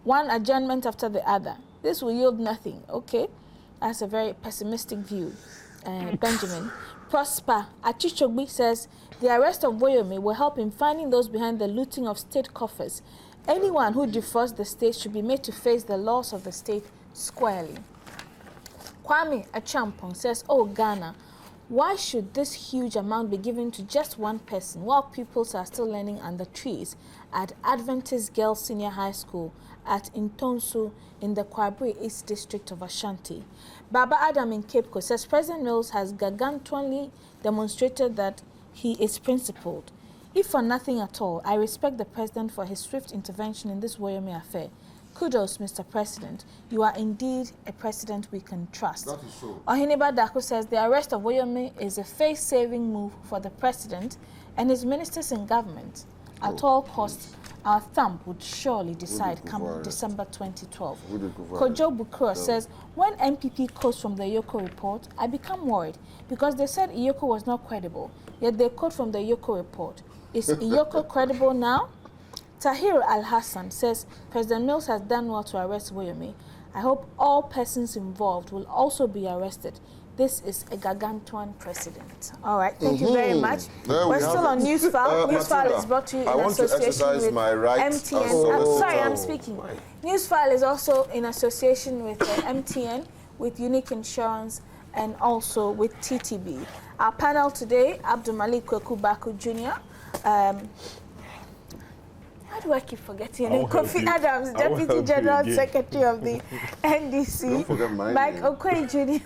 one adjournment after the other. This will yield nothing. Okay, that's a very pessimistic view. Benjamin Prosper Achichogbi says the arrest of Woyomi will help in finding those behind the looting of state coffers. Anyone who defrauds the state should be made to face the laws of the state squarely. Kwame Achampong says, oh Ghana, why should this huge amount be given to just one person while pupils are still learning under trees at Adventist Girls Senior High School at Intonsu in the Kwabri East District of Ashanti? Baba Adam in Cape Coast says President Mills has gargantuanly demonstrated that he is principled. If for nothing at all, I respect the President for his swift intervention in this Woyomi affair. Kudos, Mr. President. You are indeed a president we can trust. That is so. Ohiniba Dako says the arrest of Woyomi is a face-saving move for the President and his ministers in government. At all costs, our thumb would surely decide come December 2012. Kojo Bukura says, when MPP quotes from the Iyoko report, I become worried because they said Iyoko was not credible, yet they quote from the Iyoko report. Is Iyoko credible now? Tahir Al-Hassan says, President Mills has done well to arrest Woyomi. I hope all persons involved will also be arrested. This is a gargantuan precedent. All right, thank you very much. We're still on Newsfile. Newsfile is brought to you in association with MTN. I'm speaking. Newsfile is also in association with MTN, with Unique Insurance, and also with TTB. Our panel today, Abdul Malik Kweku Baku Jr., how do I keep forgetting him? Kofi Adams, Deputy General Secretary of the NDC. Mike Okoye Jr.,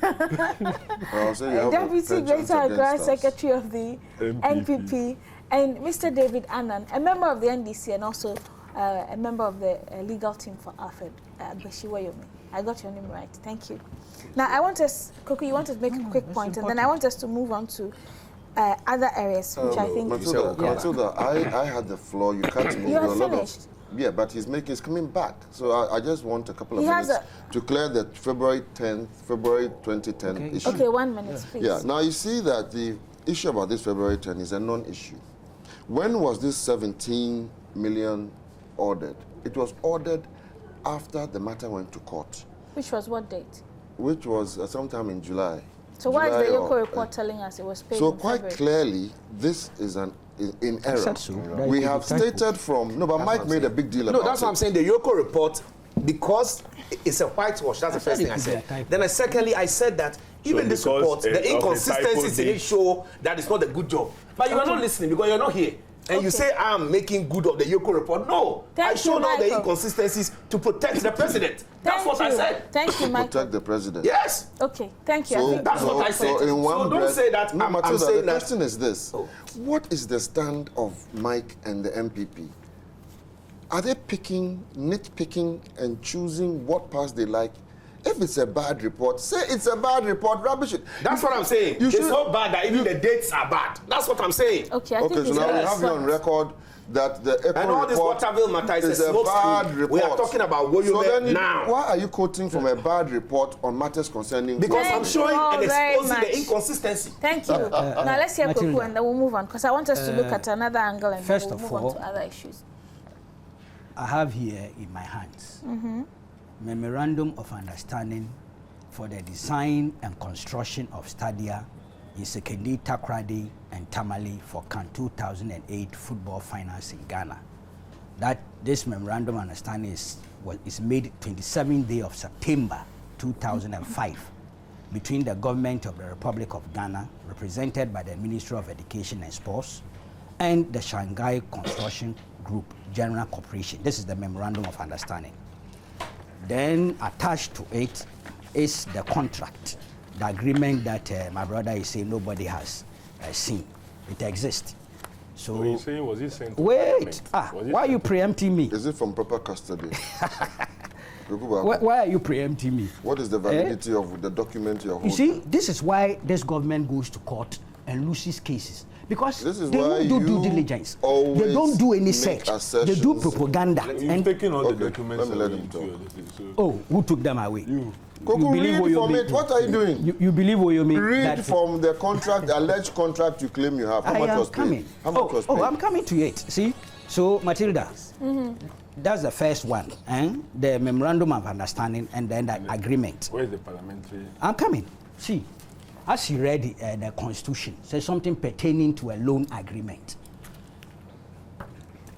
Deputy Greater Accra Secretary of the NPP, and Mr. David Annan, a member of the NDC and also a member of the legal team for Alfred Beshiwayomi. I got your name right. Thank you. Now, I want us, Koko, you want to make a quick point, and then I want us to move on to other areas, which I think... Matilda, I had the floor. You cut me. You are finished. Yeah, but he's coming back. So I just want a couple of minutes to clear the February 2010 issue. Okay, 1 minute, please. Yeah, now you see that the issue about this February 10 is a non-issue. When was this 17 million ordered? It was ordered after the matter went to court. Which was what date? Which was sometime in July. So why is the Iyoko report telling us it was paid So in quite February? Clearly, this is in error. So. We have stated from... No, but Mike made a big deal about it. No, that's what I'm saying. The Iyoko report, because it's a whitewash, that's the first thing I said. Then secondly, I said that even this report, the inconsistencies in it show that it's not a good job. But you are not listening because you're not here. And you say I'm making good of the Iyoko report. No, I showed all the inconsistencies to protect the president. That's what I said. Thank you, Michael. Protect the president. Yes. Okay, thank you. So, I think that's what I said. So in one don't say that. No, I'm saying the that. question is this. What is the stand of Mike and the MPP? Are they nitpicking and choosing what parts they like? If it's a bad report, say it's a bad report, rubbish it. That's what I'm saying. It's so bad that even the dates are bad. That's what I'm saying. Okay, I think so now we have you on record that the ECHO and all this Waterville matter is a bad report. We are talking about Woyomi now. Why are you quoting from a bad report on matters concerning... Because I'm showing and exposing the inconsistency. Thank you. Now let's hear Koku and then we'll move on, because I want us to look at another angle and then we'll move on to other issues. I have here in my hands Memorandum of Understanding for the design and construction of stadia in Sekendi, Takoradi, and Tamale for CAN 2008 football finals in Ghana. This memorandum of understanding is made 27th day of September 2005 between the government of the Republic of Ghana, represented by the Ministry of Education and Sports, and the Shanghai Construction Group General Corporation. This is the memorandum of understanding. Then attached to it is the contract, the agreement that my brother is saying nobody has seen. It exists. So you're saying, was it sent? Wait, why are you preempting me? Is it from proper custody? Why are you preempting me? What is the validity of the document you're holding? You see, this is why this government goes to court and loses cases. Because they don't do due diligence. They don't do any search. They do propaganda. You've taken all the documents let me talk. Oh, who took them away? You. Koku, read from it. What are you doing? You believe Woyomi? Read from the contract, the alleged contract you claim you have. How much was paid? I'm coming to it. See? So, Matilda, That's the first one, the memorandum of understanding and then the agreement. Where is the parliamentary? I'm coming. See, as you read the Constitution, says something pertaining to a loan agreement.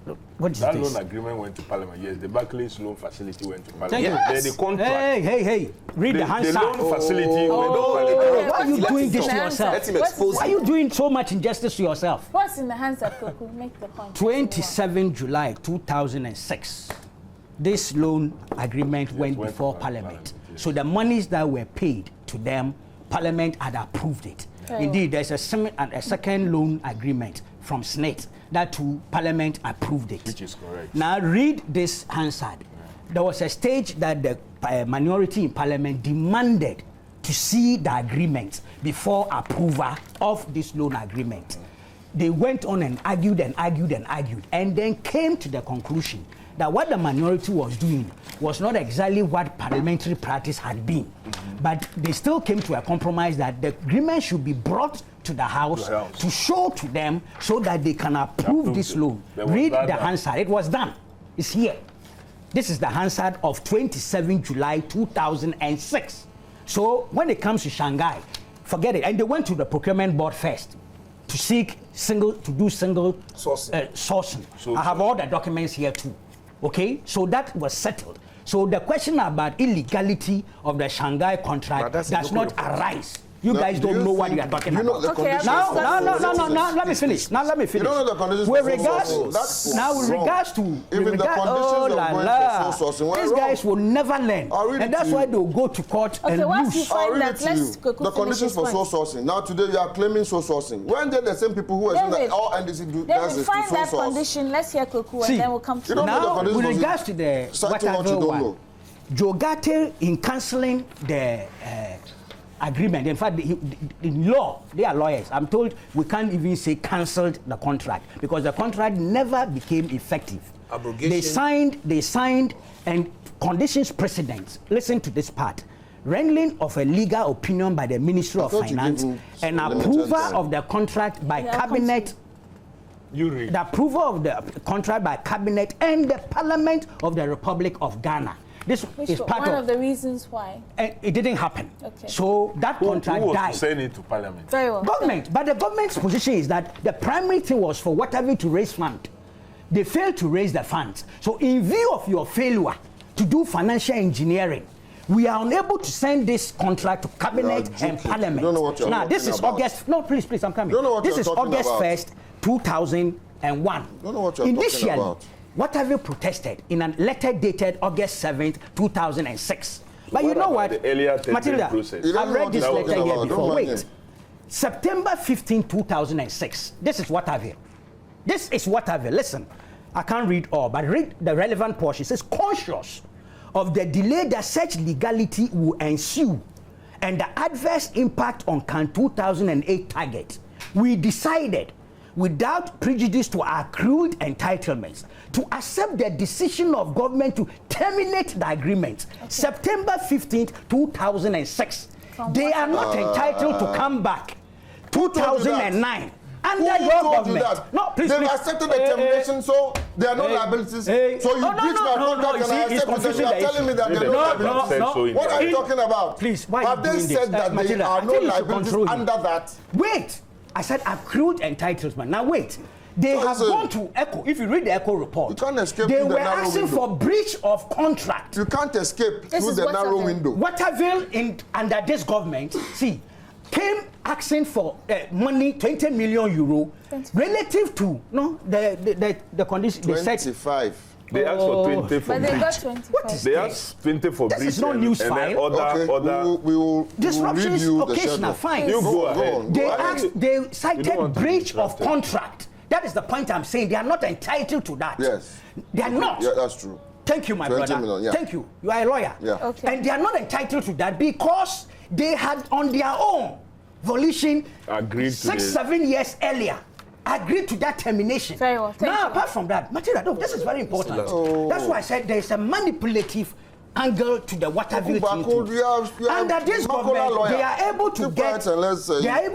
Look, what is that this? loan agreement went to Parliament. Yes, the Barclays loan facility went to Parliament. Thank you. Yes. The contract. Hey, read the Hansard. The loan facility went to Parliament. Okay, Why are you doing this to yourself? Let him expose Why are you doing so much injustice to yourself? What's in the hands of Koku? Make the point. 27 July 2006, this loan agreement went before Parliament. Yes. So the monies that were paid to them, Parliament had approved it. Indeed, there's a second loan agreement from SNET that too Parliament approved it. Which is correct. Now read this Hansard. There was a stage that the minority in Parliament demanded to see the agreement before approval of this loan agreement. They went on and argued and then came to the conclusion that what the minority was doing was not exactly what parliamentary practice had been. But they still came to a compromise that the agreement should be brought to the House to show to them so that they can approve this loan. Read the Hansard. It was done. It's here. This is the Hansard of 27 July 2006. So when it comes to Shanghai, forget it. And they went to the procurement board first to seek single sourcing. I have all the documents here too. Okay, so that was settled. So the question about illegality of the Shanghai contract does not arise. You guys don't know what you are talking about. Now let me finish. You don't know the conditions with for regards, sourcing. now with regards to even the conditions of going for sourcing, these guys will never learn, and that's why they'll go to court and lose. I'll read it to you. The conditions for source sourcing. Now today you are claiming source sourcing. When they're the same people who are saying that all NDC do does is to find that source. condition. Let's hear Koku and then we'll come to now with regards to the whatever one. Jogate in cancelling the agreement. In fact, in law, they are lawyers. I'm told we can't even say cancelled the contract because the contract never became effective. Abrogation. They signed, and conditions precedents. Listen to this part. Rendering of a legal opinion by the Ministry of Finance and approval of the contract by Cabinet. The approval of the contract by Cabinet and the Parliament of the Republic of Ghana. This is part one of the reasons why. It didn't happen. Okay. So that contract who was died. sending it to Parliament? Very well. Government. But the government's position is that the primary thing was for whatever to raise funds. They failed to raise the funds. So in view of your failure to do financial engineering, we are unable to send this contract to Cabinet and Parliament. You don't know what you're now, this is about. August. No, please, I'm coming. You don't know what this you're is talking August about. 1st, 2001. You don't know what you're Initially, talking about. what have you protested in a letter dated August 7th, 2006? But you know what? The earlier Matilda, process? I've read this letter here Don't before. mind Wait. him. September 15, 2006. This is what I've here. This is what I've here. Listen, I can't read all, but read the relevant portion. It says, conscious of the delay that such legality will ensue and the adverse impact on CAN 2008 target, we decided, without prejudice to our accrued entitlements, to accept the decision of government to terminate the agreement. September 15th, 2006. They are not entitled to come back. 2009. Under your government. No, please. They've accepted the termination, so there are no liabilities. So you breach my contract and I accept it. You are telling me that there are no liabilities. What are you talking about? Please, why have they said that there are no liabilities under that? Wait. I said accrued entitlement. Now wait. They have gone to ECHO. If you read the ECHO report, you can't escape they through the were narrow asking window. for breach of contract. You can't escape through the narrow window. Waterville under this government, see, came asking for money, 20 million euro, relative to the condition. 25. They asked for 20 for But they breach. got 25. What is They this? asked 20 for This breach. is not Newsfile. Other. We will read Disruptions you the occasional, schedule. fine. You go ahead. They You don't cited want to breach be of disrupted. contract. That is the point I'm saying. They are not entitled to that. Yes. They are not. Yeah, that's true. Thank you, my 20 brother. million, yeah. Thank you. You are a lawyer. Yeah. Okay. And they are not entitled to that because they had on their own volition Agreed to 6-7 years earlier agreed to that termination. Very well. Thank Now, you. apart from that, Matilda, no, this is very important. That's why I said there is a manipulative angle to the Waterville thing too. Under this government, they are able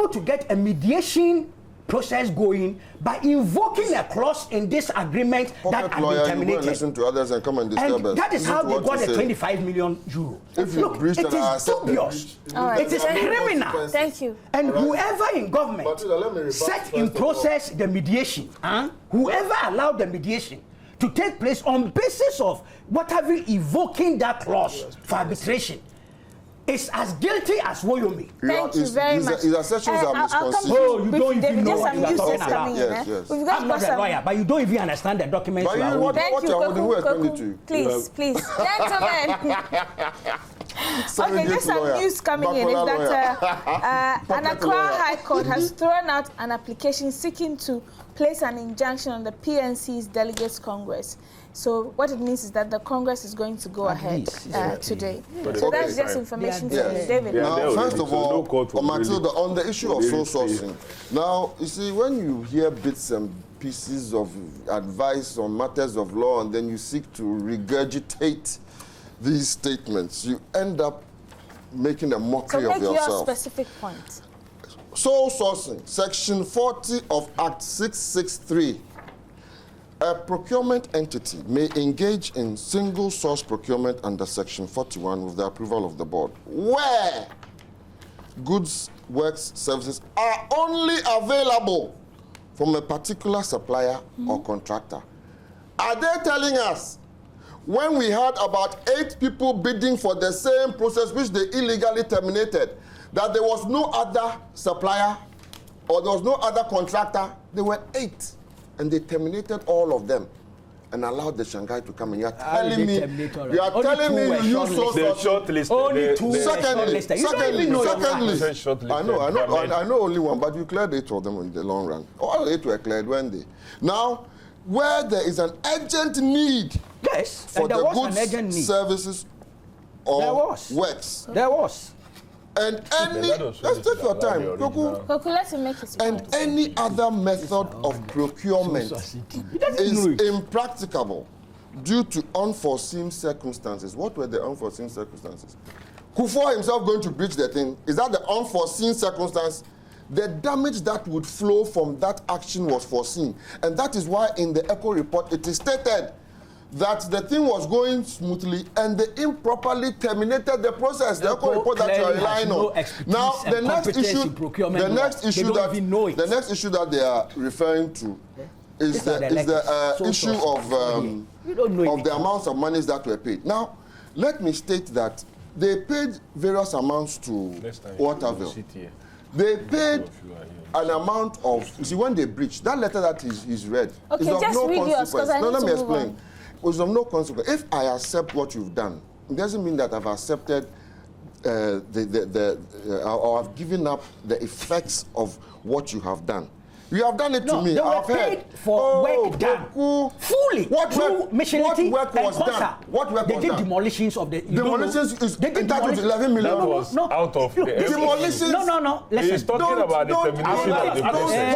to get a mediation process going by invoking a clause in this agreement that has been terminated. You go and listen to others and come and disturb us. That is how they got the 25 million euro. Look, it is dubious. It is criminal. Thank you. And whoever in government set in process the mediation, whoever allowed the mediation to take place on basis of whatever evoking that clause for arbitration is as guilty as Woyomi. Thank you very much. His assertions are misconceived. Oh, you don't even know what what you are talking about. about. Yes. I'm not a lawyer, but you don't even understand the documents. But you are you, holding. Thank you, who explained it to Koku. you? Please, gentlemen. Okay, there's some news coming in. Is that an Accra High Court has thrown out an application seeking to place an injunction on the PNC's Delegates Congress. So what it means is that the Congress is going to go ahead today. So that's just information to you, David. Now, first of all, Matilda, on the issue of sole sourcing, now, you see, when you hear bits and pieces of advice on matters of law and then you seek to regurgitate these statements, you end up making a mockery of yourself. So make your specific point. Sole sourcing, Section 40 of Act 663. A procurement entity may engage in single source procurement under Section 41 with the approval of the board, where goods, works, services are only available from a particular supplier or contractor. Are they telling us when we had about 8 people bidding for the same process which they illegally terminated, that there was no other supplier or there was no other contractor? There were 8. And they terminated all of them and allowed the Shanghai to come in. You are telling me you use shortlist. Only two. Secondly, I know only one, but you cleared 8 of them in the long run. All 8 were cleared when they. Now, where there is an urgent need for the goods, services, or works. There was. And any, let's take your time, Koku, let him make his point. And any other method of procurement is impracticable due to unforeseen circumstances. What were the unforeseen circumstances? Kufuor himself going to breach the thing, is that the unforeseen circumstance? The damage that would flow from that action was foreseen. And that is why in the ECHO report it is stated that the thing was going smoothly and they improperly terminated the process. The ECHO report that you are relying on. Now, the next issue that they are referring to is the issue of the amounts of monies that were paid. Now, let me state that they paid various amounts to Waterville. They paid an amount of, you see, when they breached, that letter that is read is of no consequence. No, let me explain. It was of no consequence. If I accept what you've done, it doesn't mean that I've accepted or I've given up the effects of what you have done. You have done it to me. I've heard for work done fully. What work was done? What work was done? They did demolitions of the demolitions is entitled to 11 million. That was out of the demolitions. No. Listen. He's talking about the termination of the process.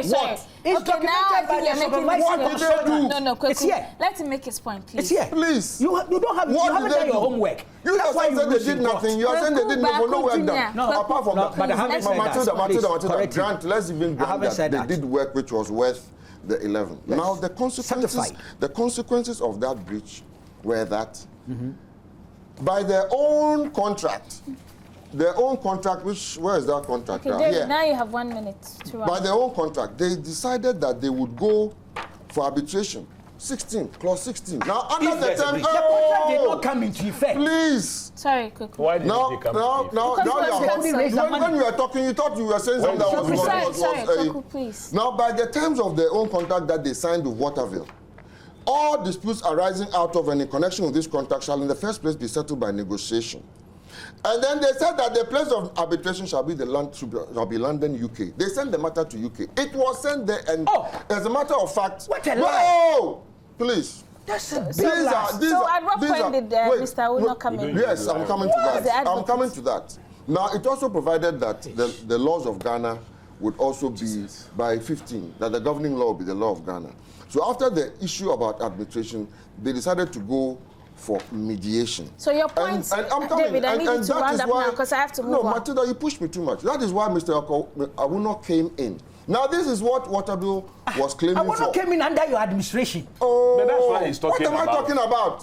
Sorry. Okay, now you're making what did they do? No, it's here. Let him make his point, please. It's here. Please. You don't have. You haven't done your homework. You are saying they did nothing. You are saying they did no work done. No, apart from that. But I haven't said that. Matilda, grant. Let's even grant that they did work which was worth the 11. Yes. Now the consequences of that breach were that by their own contract. Where is that contract? Okay, David, now you have 1 minute to run. By their own contract, they decided that they would go for arbitration. Clause 16. Now, under the term, the contract did not come into effect. Please. Sorry, Koku. Why did they come when you were talking, you thought you were saying something that was Koku, please. Now, by the terms of their own contract that they signed with Waterville, all disputes arising out of and in connection with this contract shall in the first place be settled by negotiation. And then they said that the place of arbitration shall be London, UK. They sent the matter to UK. It was sent there, and as a matter of fact, what a lie! Please. That's a big So at what point did Mr. Uno come in? Yes, I'm coming to that. I'm coming to that. Now, it also provided that the laws of Ghana would also be by 15, that the governing law would be the law of Ghana. So after the issue about arbitration, they decided to go for mediation. So your point, and I'm coming, David, I need you to round up now because I have to move on. No, Matilda, you pushed me too much. That is why Mr. Awuno came in. Now, this is what Waterbill was claiming for. Awuno came in under your administration. Oh, but that's what he's talking about. What am I talking about?